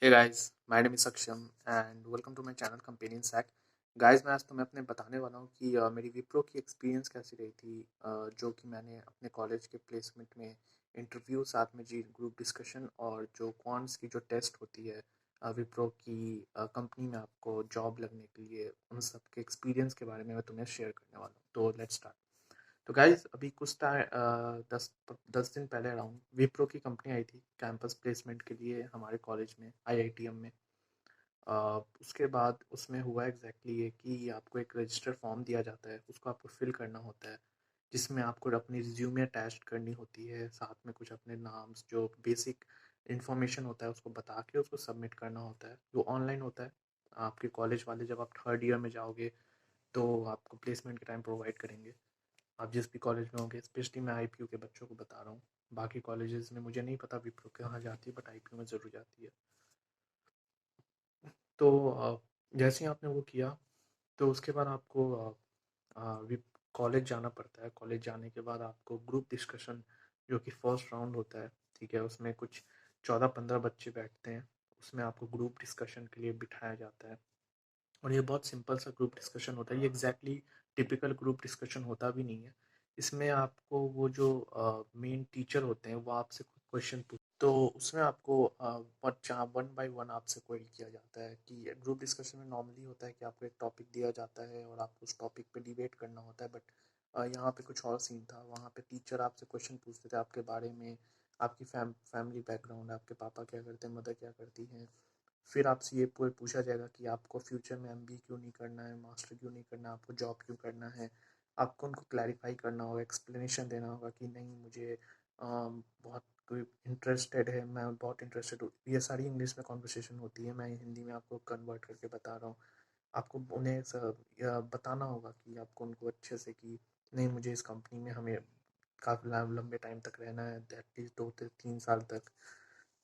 Hey guys, my name is Saksham and welcome to my channel companion Sak. Guys, मैं आज तुम्हें अपने बताने वाला हूँ कि मेरी विप्रो की एक्सपीरियंस कैसी रही थी, जो कि मैंने अपने कॉलेज के प्लेसमेंट में इंटरव्यू, साथ में जी ग्रुप डिस्कशन और जो क्वांट्स की जो टेस्ट होती है विप्रो की कंपनी में आपको जॉब लगने के लिए, उन सब के एक्सपीरियंस के बारे में मैं तुम्हें शेयर करने वाला हूँ। तो लेट्स स्टार्ट। तो गाइज, अभी कुछ टाइम 10 दिन पहले अराउंड विप्रो की कंपनी आई थी कैंपस प्लेसमेंट के लिए हमारे कॉलेज में, आईआईटीएम में। उसके बाद उसमें हुआ एग्जैक्टली ये कि आपको एक रजिस्टर फॉर्म दिया जाता है, उसको आपको फिल करना होता है, जिसमें आपको अपनी रिज्यूमे अटैच करनी होती है, साथ में कुछ अपने नाम्स जो बेसिक इन्फॉर्मेशन होता है उसको बता के उसको सबमिट करना होता है, जो ऑनलाइन होता है। आपके कॉलेज वाले जब आप थर्ड ईयर में जाओगे तो आपको प्लेसमेंट के टाइम प्रोवाइड करेंगे, आप जिस भी कॉलेज में होंगे। स्पेशली मैं आईपीयू के बच्चों को बता रहा हूँ, बाकी कॉलेजेस में मुझे नहीं पता विप्रो कहाँ जाती है, बट आईपीयू में ज़रूर जाती है। तो जैसे ही आपने वो किया तो उसके बाद आपको कॉलेज जाना पड़ता है। कॉलेज जाने के बाद आपको ग्रुप डिस्कशन, जो कि फर्स्ट राउंड होता है, ठीक है, उसमें कुछ 14-15 बच्चे बैठते हैं, उसमें आपको ग्रुप डिस्कशन के लिए बिठाया जाता है। और ये बहुत सिंपल सा ग्रुप डिस्कशन होता है, ये एग्जैक्टली टिपिकल ग्रुप डिस्कशन होता भी नहीं है। इसमें आपको वो जो मेन टीचर होते हैं वो आपसे क्वेश्चन पूछ, तो उसमें आपको वन बाय वन आपसे क्वेरी किया जाता है। कि ग्रुप डिस्कशन में नॉर्मली होता है कि आपको एक टॉपिक दिया जाता है और आपको उस टॉपिक पे डिबेट करना होता है, बट यहाँ पे कुछ और सीन था। वहाँ पे टीचर आपसे क्वेश्चन पूछते थे आपके बारे में, आपकी फैमिली बैकग्राउंड, आपके पापा क्या करते हैं, मदर क्या करती हैं। फिर आपसे ये पूछा जाएगा कि आपको फ्यूचर में एमबीए क्यों नहीं करना है, मास्टर क्यों नहीं करना है, आपको जॉब क्यों करना है। आपको उनको क्लैरिफाई करना होगा, एक्सप्लेनेशन देना होगा कि नहीं, मुझे बहुत कोई इंटरेस्टेड है, मैं बहुत इंटरेस्टेड हूँ। ये सारी इंग्लिश में कॉन्वर्सेशन होती है, मैं हिंदी में आपको कन्वर्ट करके बता रहा हूँ। आपको उन्हें बताना होगा कि आपको उनको अच्छे से कि नहीं, मुझे इस कंपनी में हमें काफ़ी लंबे टाइम तक रहना है, एटलीस्ट 2 से 3 साल तक।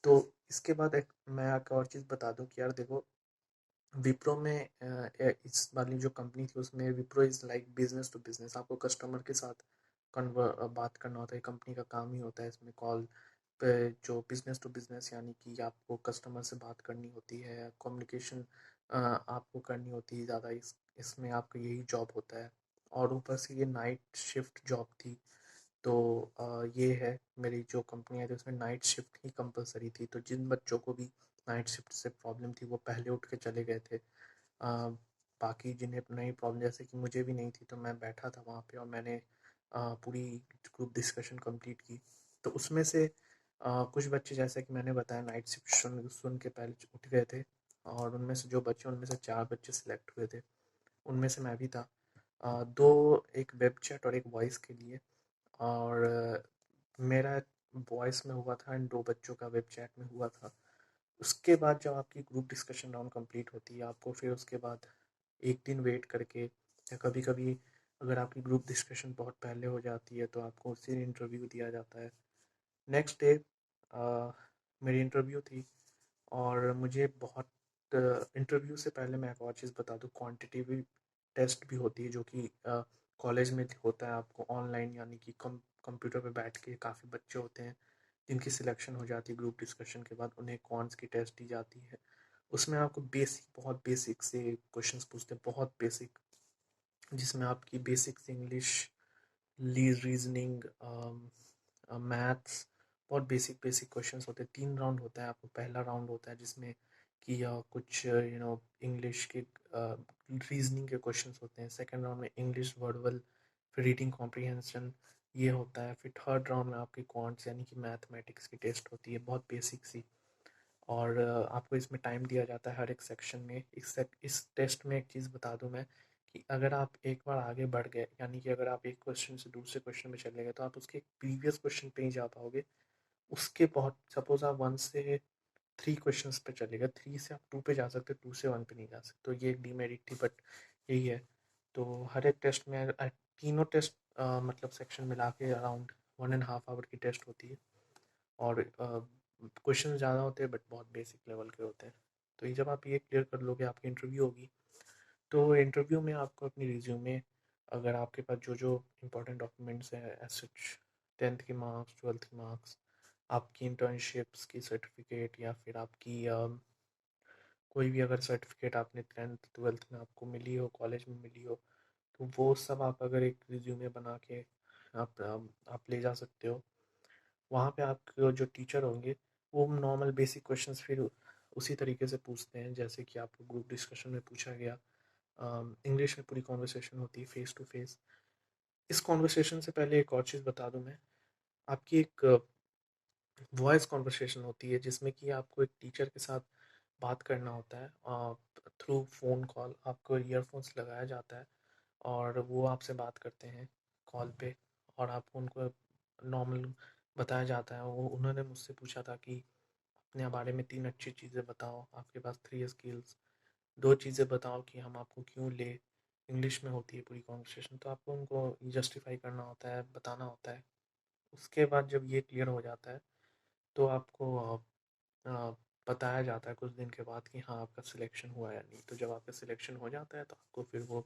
तो इसके बाद एक मैं एक और चीज़ बता दूं कि यार देखो, विप्रो में इस वाली जो कंपनी थी उसमें Wipro is like business to business. आपको कस्टमर के साथ बात करना होता है, कंपनी का काम ही होता है इसमें कॉल पे जो बिजनेस टू बिजनेस, यानी कि आपको कस्टमर से बात करनी होती है, कम्युनिकेशन आपको करनी होती है ज़्यादा। इसमें आपका यही जॉब होता है। और ऊपर से ये नाइट शिफ्ट जॉब थी। तो ये है मेरी जो कंपनी है, तो उसमें नाइट शिफ्ट ही कंपलसरी थी। तो जिन बच्चों को भी नाइट शिफ्ट से प्रॉब्लम थी वो पहले उठ के चले गए थे। बाकी जिन्हें नहीं प्रॉब्लम, जैसे कि मुझे भी नहीं थी, तो मैं बैठा था वहाँ पे और मैंने पूरी ग्रुप डिस्कशन कंप्लीट की। तो उसमें से कुछ बच्चे, जैसे कि मैंने बताया, नाइट शिफ्ट सुन सुन के पहले उठ गए थे। और उनमें से जो बच्चे, उनमें से 4 बच्चे सिलेक्ट हुए थे, उनमें से मैं भी था। दो, एक वेब चैट और एक वॉइस के लिए। और मेरा वॉइस में हुआ था एंड 2 बच्चों का वेब चैट में हुआ था। उसके बाद जब आपकी ग्रुप डिस्कशन राउंड कंप्लीट होती है, आपको फिर उसके बाद एक दिन वेट करके, या कभी कभी अगर आपकी ग्रुप डिस्कशन बहुत पहले हो जाती है तो आपको उसी दिन इंटरव्यू दिया जाता है। नेक्स्ट डे मेरी इंटरव्यू थी। और मुझे बहुत इंटरव्यू से पहले मैं एक और चीज़ बता दूँ, क्वांटिटेटिव टेस्ट भी होती है, जो कि कॉलेज में होता है आपको ऑनलाइन, यानी कि कंप्यूटर पे बैठ के काफ़ी बच्चे होते हैं जिनकी सिलेक्शन हो जाती है ग्रुप डिस्कशन के बाद, उन्हें कॉन्स की टेस्ट दी जाती है। उसमें आपको बेसिक, बहुत बेसिक से क्वेश्चंस पूछते हैं, बहुत बेसिक, जिसमें आपकी बेसिक इंग्लिश, रीजनिंग, मैथ्स, बहुत बेसिक बेसिक क्वेश्चंस होते हैं। 3 राउंड होता है। आपको पहला राउंड होता है जिसमें कि कुछ इंग्लिश के रीजनिंग के क्वेश्चंस होते हैं। सेकंड राउंड में इंग्लिश वर्बल, फिर रीडिंग कॉम्प्रिहेंशन, ये होता है। फिर थर्ड राउंड में आपकी क्वांट्स यानी कि मैथमेटिक्स की टेस्ट होती है, बहुत बेसिक सी। और आपको इसमें टाइम दिया जाता है हर एक सेक्शन में। इस टेस्ट में एक चीज़ बता दूं मैं, कि अगर आप एक बार आगे बढ़ गए, यानी कि अगर आप एक क्वेश्चन से दूसरे क्वेश्चन में चले गए, तो आप उसके प्रीवियस क्वेश्चन पे ही जा पाओगे। उसके बहुत, सपोज आप 1 से 3 क्वेश्चंस पे चले गए, 3 से आप 2 पे जा सकते, 2 से 1 पे नहीं जा सकते। तो ये एक डीमेरिट थी, बट यही है। तो हर एक टेस्ट में तीनों टेस्ट, मतलब सेक्शन मिला के अराउंड 1.5 आवर की टेस्ट होती है। और क्वेश्चन ज़्यादा होते हैं बट बहुत बेसिक लेवल के होते हैं। तो ये जब आप ये क्लियर कर लोगे, आपकी इंटरव्यू होगी। तो इंटरव्यू में आपको अपनी रिज्यूमे, अगर आपके पास जो जो इम्पोर्टेंट डॉक्यूमेंट्स हैं एज सच, 10th के मार्क्स, 12th के मार्क्स, आपकी इंटर्नशिप्स की सर्टिफिकेट, या फिर आपकी कोई भी अगर सर्टिफिकेट आपने 10th 12th में आपको मिली हो, कॉलेज में मिली हो, तो वो सब आप अगर एक रिज्यूमे बना के आप ले जा सकते हो। वहाँ पे आपके जो टीचर होंगे वो नॉर्मल बेसिक क्वेश्चंस फिर उसी तरीके से पूछते हैं जैसे कि आपको ग्रुप डिस्कशन में पूछा गया। इंग्लिश में पूरी कॉन्वर्सेशन होती है फेस टू फेस। इस कॉन्वर्सेशन से पहले एक और चीज़ बता दूं मैं, आपकी एक वॉइस कॉन्वर्सेशन होती है जिसमें कि आपको एक टीचर के साथ बात करना होता है थ्रू फ़ोन कॉल। आपको ईयरफोन्स लगाया जाता है और वो आपसे बात करते हैं कॉल पे, और आपको उनको नॉर्मल बताया जाता है। वो उन्होंने मुझसे पूछा था कि अपने बारे में 3 अच्छी चीज़ें बताओ, आपके पास 3 स्किल्स, 2 चीज़ें बताओ कि हम आपको क्यों लें। इंग्लिश में होती है पूरी कॉन्वर्सेशन, तो आपको उनको जस्टिफाई करना होता है, बताना होता है। उसके बाद जब ये क्लियर हो जाता है तो आपको अ, बताया जाता है कुछ दिन के बाद कि हाँ आपका सिलेक्शन हुआ या नहीं। तो जब आपका सिलेक्शन हो जाता है तो आपको फिर वो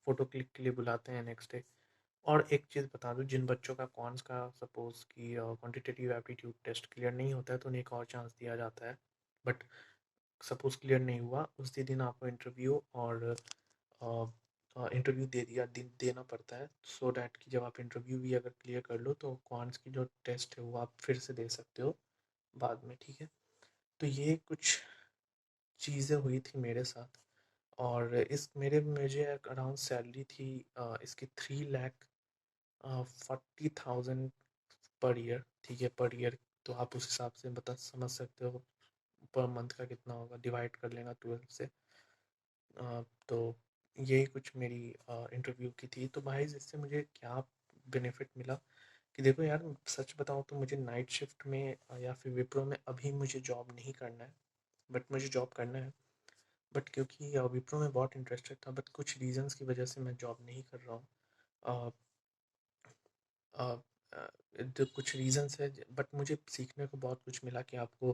फ़ोटो क्लिक के लिए बुलाते हैं नेक्स्ट डे। और एक चीज़ बता दूँ, जिन बच्चों का कॉन्स का सपोज़ कि क्वांटिटेटिव एप्टीट्यूड टेस्ट क्लियर नहीं होता है तो उन्हें एक और चांस दिया जाता है। बट सपोज़ क्लियर नहीं हुआ, उसी दिन आपको इंटरव्यू और इंटरव्यू देना पड़ता है, सो डैट कि जब आप इंटरव्यू भी अगर क्लियर कर लो तो कॉन्स की जो टेस्ट है वो आप फिर से दे सकते हो बाद में, ठीक है। तो ये कुछ चीज़ें हुई थी मेरे साथ। और इस मेरे मुझे अराउंड सैलरी थी इसकी 3,40,000 पर ईयर, ठीक है, पर ईयर। तो आप उस हिसाब से बता समझ सकते हो पर मंथ का कितना होगा, डिवाइड कर लेना 12 से। तो यही कुछ मेरी इंटरव्यू की थी। तो भाई इससे मुझे क्या बेनिफिट मिला कि देखो यार, सच बताऊँ तो मुझे नाइट शिफ्ट में या फिर विप्रो में अभी मुझे जॉब नहीं करना है, बट मुझे जॉब करना है। बट क्योंकि विप्रो में बहुत इंटरेस्टेड था, बट कुछ रीजंस की वजह से मैं जॉब नहीं कर रहा हूँ। अ, जो कुछ रीजंस है, बट मुझे सीखने को बहुत कुछ मिला कि आपको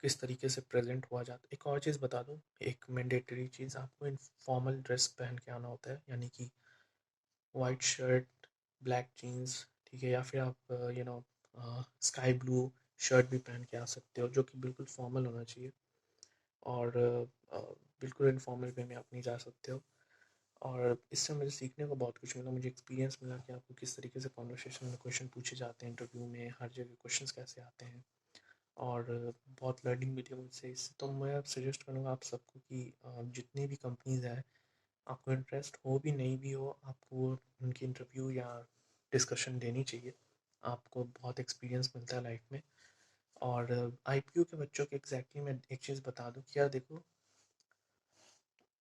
किस तरीके से प्रेजेंट हुआ जाता है। एक और चीज़ बता दूँ, एक मैंडेटरी चीज़, आपको इन फॉर्मल ड्रेस पहन के आना होता है, यानी कि वाइट शर्ट, ब्लैक जीन्स, ठीक है, या फिर आप स्काई ब्लू शर्ट भी पहन के आ सकते हो जो कि बिल्कुल फॉर्मल होना चाहिए। और बिल्कुल इनफॉर्मल वे में आप नहीं जा सकते हो। और इससे मुझे सीखने को बहुत कुछ मिला, मुझे एक्सपीरियंस मिला कि आपको किस तरीके से कॉन्वर्सेशन में क्वेश्चन पूछे जाते हैं, इंटरव्यू में हर जगह क्वेश्चंस कैसे आते हैं। और बहुत लर्निंग मिली मुझसे इससे। तो मैं सजेस्ट करूँगा आप सबको कि जितनी भी कंपनीज हैं, आपको इंटरेस्ट हो भी नहीं भी हो, आपको उनकी इंटरव्यू या डिस्कशन देनी चाहिए। आपको बहुत एक्सपीरियंस मिलता है लाइफ में। और आईपीयू के बच्चों के एग्जैक्टली मैं एक चीज़ बता दूँ कि यार देखो,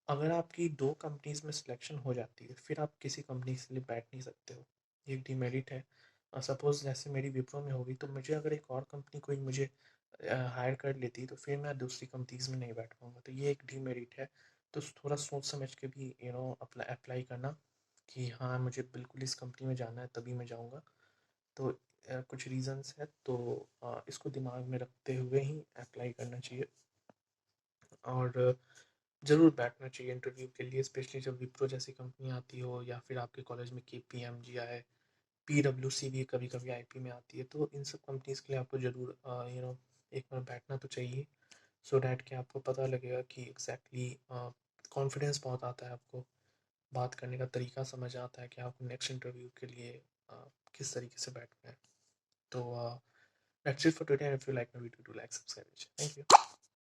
अगर आपकी 2 कंपनीज में सिलेक्शन हो जाती है फिर आप किसी कंपनी के लिए बैठ नहीं सकते हो, ये एक डिमेरिट है। सपोज़ जैसे मेरी विप्रो में होगी तो मुझे अगर एक और कंपनी कोई मुझे हायर कर लेती तो फिर मैं दूसरी कंपनीज में नहीं बैठ पाऊँगा, तो ये एक डिमेरिट है। तो थोड़ा सोच समझ के भी अप्लाई करना कि हाँ मुझे बिल्कुल इस कंपनी में जाना है तभी मैं जाऊँगा। तो कुछ रीज़न्स है, तो इसको दिमाग में रखते हुए ही अप्लाई करना चाहिए। और ज़रूर बैठना चाहिए इंटरव्यू के लिए, स्पेशली जब विप्रो जैसी कंपनी आती हो या फिर आपके कॉलेज में KPMG PwC भी कभी कभी IP में आती है। तो इन सब कंपनीज के लिए आपको ज़रूर एक बार बैठना तो चाहिए, सो डैट कि आपको पता लगेगा कि एग्जैक्टली कॉन्फिडेंस बहुत आता है आपको, बात करने का तरीका समझ आता है कि आपको नेक्स्ट इंटरव्यू के लिए किस तरीके से बैठना है। तो that's it for today, and if you like my video do like subscribe. Thank you.